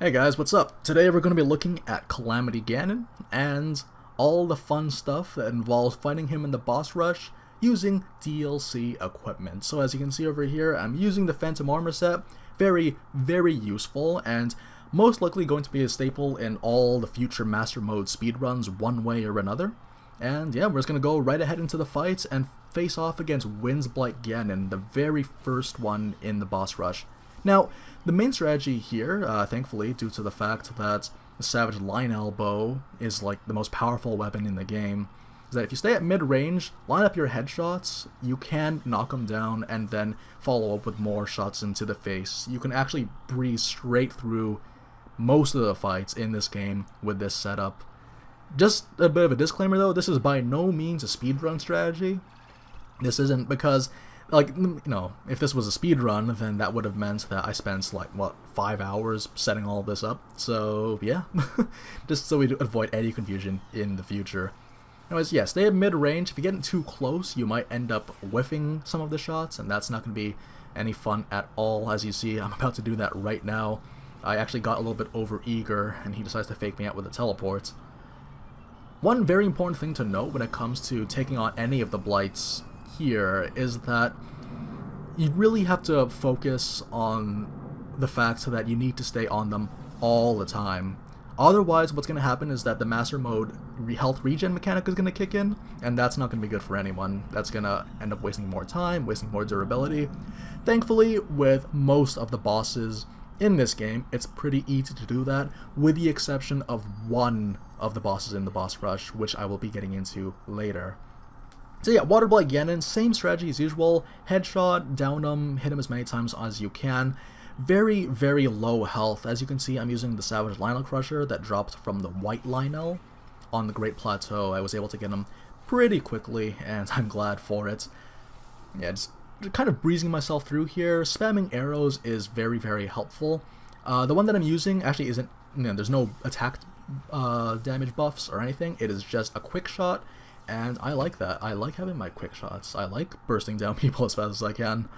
Hey guys, what's up? Today we're going to be looking at Calamity Ganon and all the fun stuff that involves fighting him in the boss rush using DLC equipment. So as you can see over here, I'm using the Phantom Armour Set. Very, very useful and most likely going to be a staple in all the future Master Mode speedruns one way or another. And yeah, we're just going to go right ahead into the fights and face off against Windblight Ganon, the very first one in the boss rush. Now, the main strategy here, thankfully, due to the fact that the Savage Line Elbow is like the most powerful weapon in the game, is that if you stay at mid-range, line up your headshots, you can knock them down and then follow up with more shots into the face. You can actually breeze straight through most of the fights in this game with this setup. Just a bit of a disclaimer though, this is by no means a speedrun strategy. This isn't because, like, you know, if this was a speedrun, then that would have meant that I spent, like, what, 5 hours setting all this up? So, yeah, just so we avoid any confusion in the future. Anyways, yeah, stay at mid-range. If you get too close, you might end up whiffing some of the shots, and that's not going to be any fun at all. As you see, I'm about to do that right now. I actually got a little bit over-eager, and he decides to fake me out with a teleport. One very important thing to note when it comes to taking on any of the blights here is that you really have to focus on the fact that you need to stay on them all the time. Otherwise, what's going to happen is that the Master Mode health-regen mechanic is going to kick in, and that's not going to be good for anyone. That's going to end up wasting more time, wasting more durability. Thankfully, with most of the bosses in this game, it's pretty easy to do that, with the exception of one of the bosses in the boss rush, which I will be getting into later. So yeah, Waterblight Ganon, same strategy as usual. Headshot, down him, hit him as many times as you can. Very, very low health. As you can see, I'm using the Savage Lionel Crusher that dropped from the White Lionel on the Great Plateau. I was able to get him pretty quickly, and I'm glad for it. Yeah, just kind of breezing myself through here. Spamming arrows is very, very helpful. The one that I'm using actually isn't, you know, there's no attack damage buffs or anything. It is just a quick shot. And I like that. I like having my quick shots. I like bursting down people as fast as I can.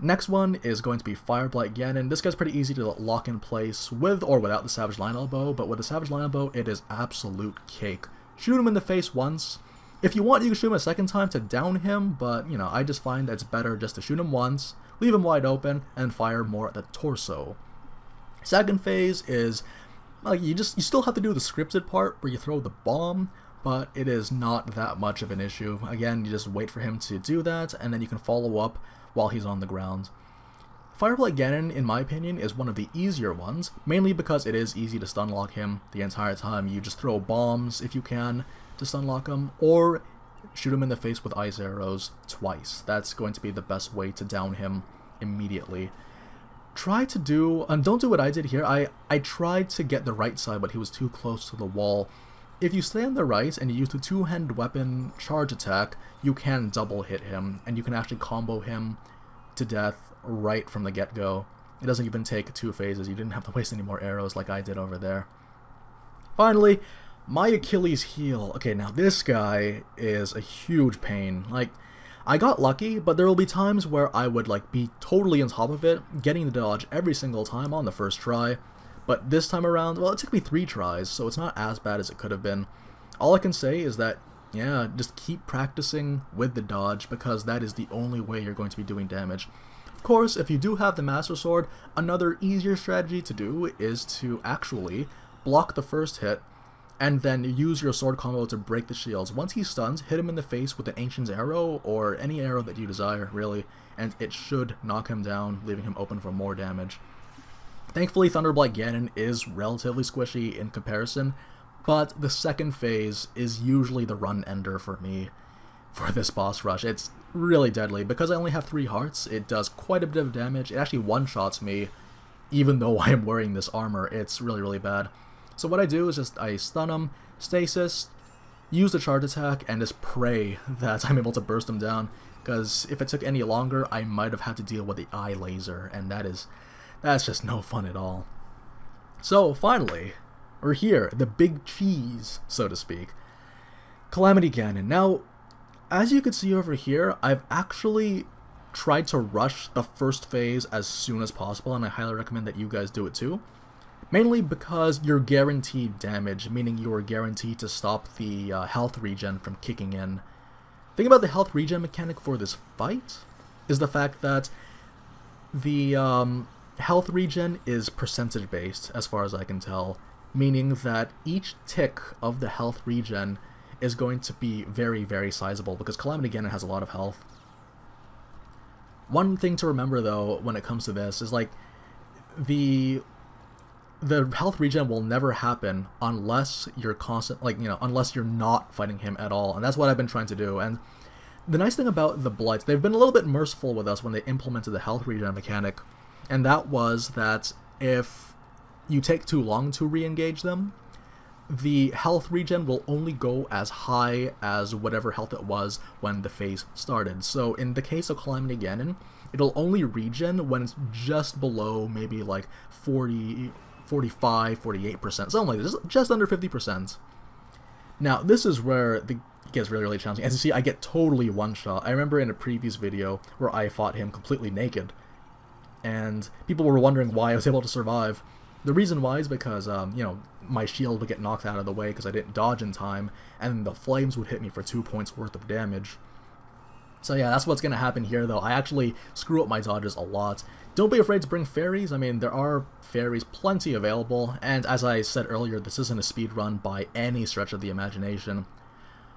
Next one is going to be Fireblight Ganon. This guy's pretty easy to lock in place with or without the Savage Line Elbow, but with the Savage Line Elbow, it is absolute cake. Shoot him in the face once. If you want, you can shoot him a second time to down him, but, you know, I just find that it's better just to shoot him once, leave him wide open, and fire more at the torso. Second phase is, like, you still have to do the scripted part where you throw the bomb, but it is not that much of an issue. Again, you just wait for him to do that, and then you can follow up while he's on the ground. Fireblight Ganon, in my opinion, is one of the easier ones, mainly because it is easy to stunlock him the entire time. You just throw bombs, if you can, to stunlock him, or shoot him in the face with ice arrows twice. That's going to be the best way to down him immediately. Try to do, and don't do what I did here, I tried to get the right side, but he was too close to the wall. If you stay on the right and you use the two-handed weapon charge attack, you can double hit him, and you can actually combo him to death right from the get-go. It doesn't even take 2 phases, you didn't have to waste any more arrows like I did over there. Finally, my Achilles heel. Okay, now this guy is a huge pain. Like, I got lucky, but there will be times where I would, like, be totally on top of it, getting the dodge every single time on the first try. But this time around, well, it took me 3 tries, so it's not as bad as it could have been. All I can say is that, yeah, just keep practicing with the dodge, because that is the only way you're going to be doing damage. Of course, if you do have the Master Sword, another easier strategy to do is to actually block the first hit, and then use your sword combo to break the shields. Once he's stunned, hit him in the face with an Ancient's Arrow, or any arrow that you desire, really, and it should knock him down, leaving him open for more damage. Thankfully, Thunderblight Ganon is relatively squishy in comparison, but the second phase is usually the run-ender for me for this boss rush. It's really deadly. Because I only have 3 hearts, it does quite a bit of damage. It actually one-shots me, even though I am wearing this armor. It's really, really bad. So what I do is just I stun him, stasis, use the charge attack, and just pray that I'm able to burst him down, because if it took any longer, I might have had to deal with the eye laser, and that's just no fun at all. So, finally, we're here, the big cheese, so to speak. Calamity Ganon. Now, as you can see over here, I've actually tried to rush the first phase as soon as possible, and I highly recommend that you guys do it too. Mainly because you're guaranteed damage, meaning you are guaranteed to stop the health regen from kicking in. The thing about the health regen mechanic for this fight is the fact that the health regen is percentage based, as far as I can tell, meaning that each tick of the health regen is going to be very, very sizable, because Calamity Ganon has a lot of health. One thing to remember, though, when it comes to this is, like, the health regen will never happen unless you're unless you're not fighting him at all, and that's what I've been trying to do. And the nice thing about the Blights, they've been a little bit merciful with us when they implemented the health regen mechanic, and that was that if you take too long to re-engage them, the health regen will only go as high as whatever health it was when the phase started. So in the case of Calamity Ganon, it'll only regen when it's just below maybe like 40, 45, 48%, something like this, just under 50%. Now, this is where it gets really, really challenging. As you see, I get totally one-shot. I remember in a previous video where I fought him completely naked, and people were wondering why I was able to survive. The reason why is because, you know, my shield would get knocked out of the way because I didn't dodge in time, and the flames would hit me for 2 points worth of damage. So yeah, that's what's going to happen here, though. I actually screw up my dodges a lot. Don't be afraid to bring fairies. I mean, there are fairies plenty available, and as I said earlier, this isn't a speed run by any stretch of the imagination.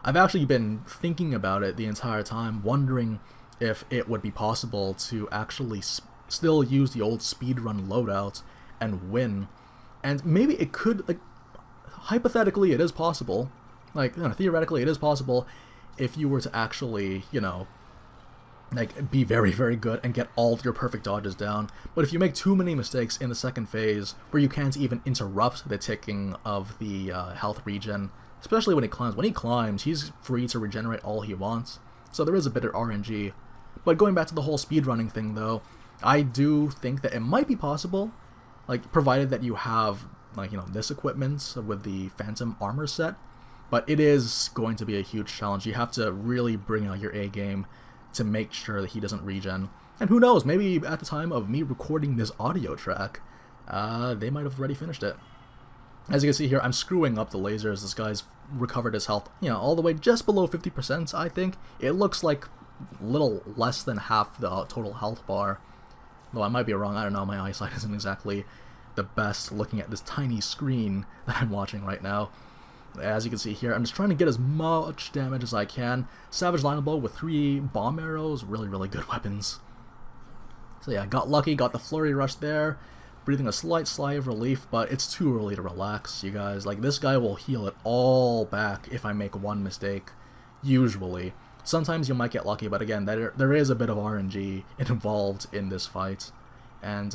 I've actually been thinking about it the entire time, wondering if it would be possible to actually still use the old speedrun loadout and win. And maybe it could, like, hypothetically it is possible, like, you know, theoretically it is possible if you were to actually, you know, like, be very, very good and get all of your perfect dodges down. But if you make too many mistakes in the second phase, where you can't even interrupt the ticking of the health regen, especially when he climbs, he's free to regenerate all he wants. So there is a bit of RNG. But going back to the whole speedrunning thing, though, I do think that it might be possible, like, provided that you have, like, you know, this equipment with the Phantom Armour Set. But it is going to be a huge challenge. You have to really bring out your A game to make sure that he doesn't regen. And who knows, maybe at the time of me recording this audio track, they might have already finished it. As you can see here, I'm screwing up the lasers. This guy's recovered his health, you know, all the way just below 50%, I think. It looks like a little less than half the total health bar. Though I might be wrong, I don't know, my eyesight isn't exactly the best looking at this tiny screen that I'm watching right now. As you can see here, I'm just trying to get as much damage as I can. Savage Lionel Blow with 3 bomb arrows, really, really good weapons. So yeah, got lucky, got the Flurry Rush there, breathing a slight sigh of relief, but it's too early to relax, you guys. Like, this guy will heal it all back if I make one mistake, usually. Sometimes you might get lucky, but again, there is a bit of RNG involved in this fight. And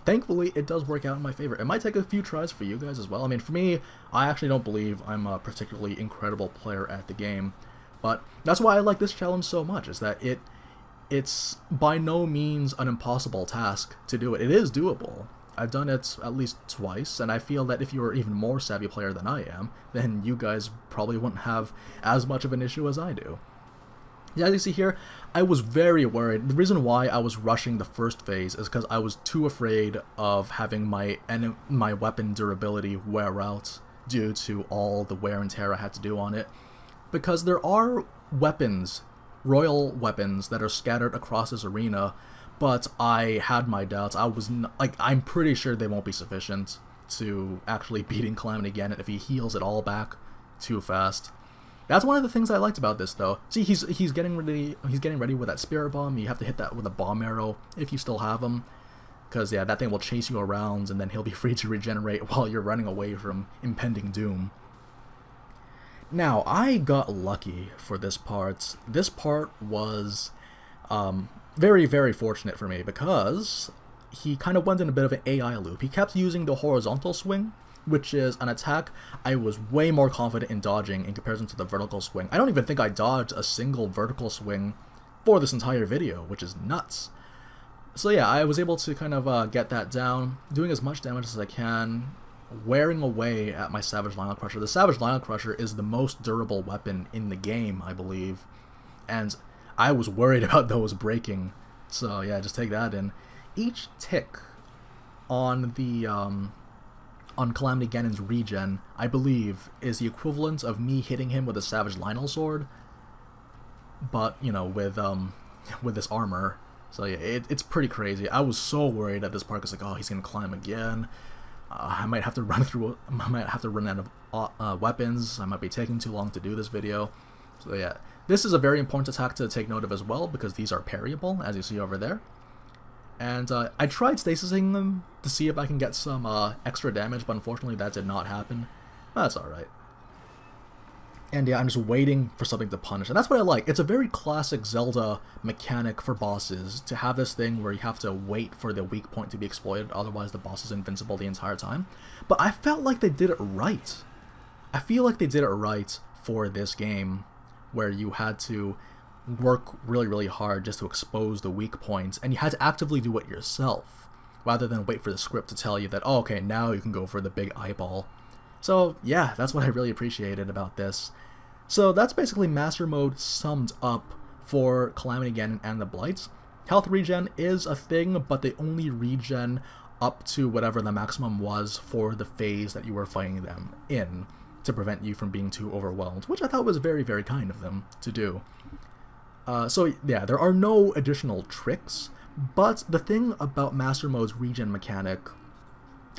thankfully, it does work out in my favor. It might take a few tries for you guys as well. I mean, for me, I actually don't believe I'm a particularly incredible player at the game. But that's why I like this challenge so much, is that it's by no means an impossible task to do it. It is doable. I've done it at least twice, and I feel that if you were even more savvy player than I am, then you guys probably wouldn't have as much of an issue as I do. Yeah, as you see here, I was very worried. The reason why I was rushing the first phase is because I was too afraid of having my weapon durability wear out due to all the wear and tear I had to do on it. Because there are weapons, royal weapons, that are scattered across this arena, but I had my doubts. I'm pretty sure they won't be sufficient to actually beating Calamity Ganon if he heals it all back too fast. That's one of the things I liked about this, though. See, he's getting ready with that Spirit Bomb. You have to hit that with a Bomb Arrow if you still have them, because yeah, that thing will chase you around, and then he'll be free to regenerate while you're running away from impending doom. Now, I got lucky for this part. This part was very, very fortunate for me, because he kind of went in a bit of an AI loop. He kept using the horizontal swing, which is an attack I was way more confident in dodging in comparison to the vertical swing. I don't even think I dodged a single vertical swing for this entire video, which is nuts. So yeah, I was able to kind of get that down, doing as much damage as I can, wearing away at my Savage Lionel Crusher. The Savage Lionel Crusher is the most durable weapon in the game, I believe, and I was worried about those breaking. So yeah, just take that in. Each tick on the on Calamity Ganon's regen, I believe, is the equivalent of me hitting him with a Savage Lionel sword, but, you know, with this armor. So yeah, it's pretty crazy. I was so worried at this part, because like, oh, he's gonna climb again. I might have to run out of weapons. I might be taking too long to do this video. So yeah, this is a very important attack to take note of as well, because these are parryable, as you see over there. And I tried stasising them to see if I can get some extra damage, but unfortunately that did not happen. That's alright. And yeah, I'm just waiting for something to punish, and that's what I like. It's a very classic Zelda mechanic for bosses, to have this thing where you have to wait for the weak point to be exploited, otherwise the boss is invincible the entire time. But I felt like they did it right. I feel like they did it right for this game, where you had to work really, really hard just to expose the weak points, and you had to actively do it yourself, rather than wait for the script to tell you that, oh, okay, now you can go for the big eyeball. So yeah, that's what I really appreciated about this. So that's basically Master Mode summed up for Calamity Ganon and the Blights. Health regen is a thing, but they only regen up to whatever the maximum was for the phase that you were fighting them in, to prevent you from being too overwhelmed, which I thought was very, very kind of them to do. So yeah, there are no additional tricks, but the thing about Master Mode's regen mechanic,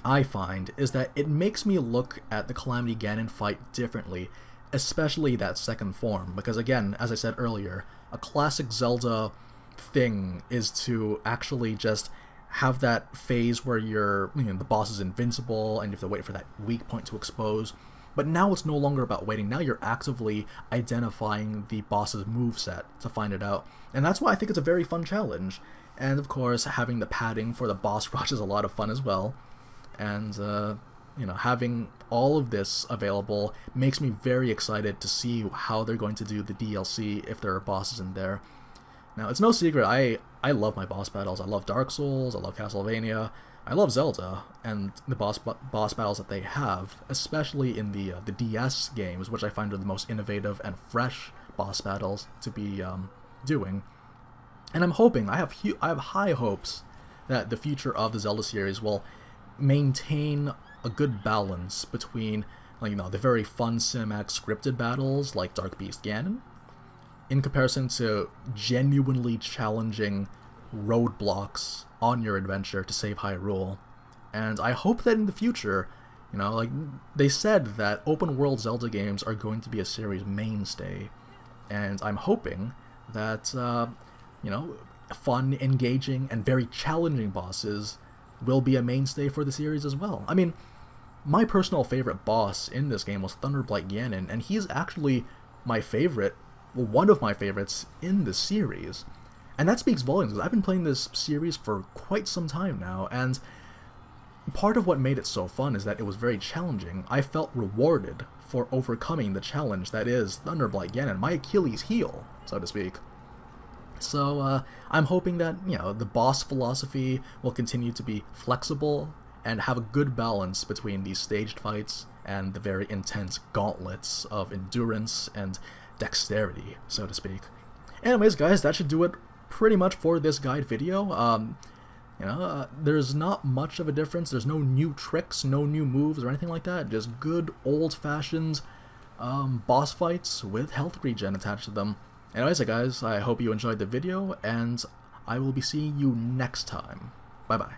I find, is that it makes me look at the Calamity Ganon fight differently, especially that second form, because again, as I said earlier, a classic Zelda thing is to actually just have that phase where the boss is invincible and you have to wait for that weak point to expose. But now it's no longer about waiting. Now you're actively identifying the boss's moveset to find it out. And that's why I think it's a very fun challenge. And of course, having the padding for the boss rush is a lot of fun as well. And, you know, having all of this available makes me very excited to see how they're going to do the DLC if there are bosses in there. Now, it's no secret, I love my boss battles. I love Dark Souls, I love Castlevania, I love Zelda, and the boss battles that they have, especially in the DS games, which I find are the most innovative and fresh boss battles to be doing. And I'm hoping, I have high hopes that the future of the Zelda series will maintain a good balance between, like, you know, the very fun cinematic scripted battles like Dark Beast Ganon, in comparison to genuinely challenging roadblocks on your adventure to save Hyrule. And I hope that in the future, you know, like they said that open world Zelda games are going to be a series mainstay, and I'm hoping that you know, fun, engaging, and very challenging bosses will be a mainstay for the series as well. I mean, my personal favorite boss in this game was Thunderblight Ganon, and he's actually my favorite, well, one of my favorites in the series. And that speaks volumes, because I've been playing this series for quite some time now, and part of what made it so fun is that it was very challenging. I felt rewarded for overcoming the challenge that is Thunderblight Ganon, my Achilles heel, so to speak. So I'm hoping that, you know, the boss philosophy will continue to be flexible and have a good balance between these staged fights and the very intense gauntlets of endurance and dexterity, so to speak. Anyways, guys, that should do it pretty much for this guide video. You know, there's not much of a difference. There's no new tricks, no new moves or anything like that. Just good old-fashioned boss fights with health regen attached to them. Anyways, guys, I hope you enjoyed the video, and I will be seeing you next time. Bye-bye.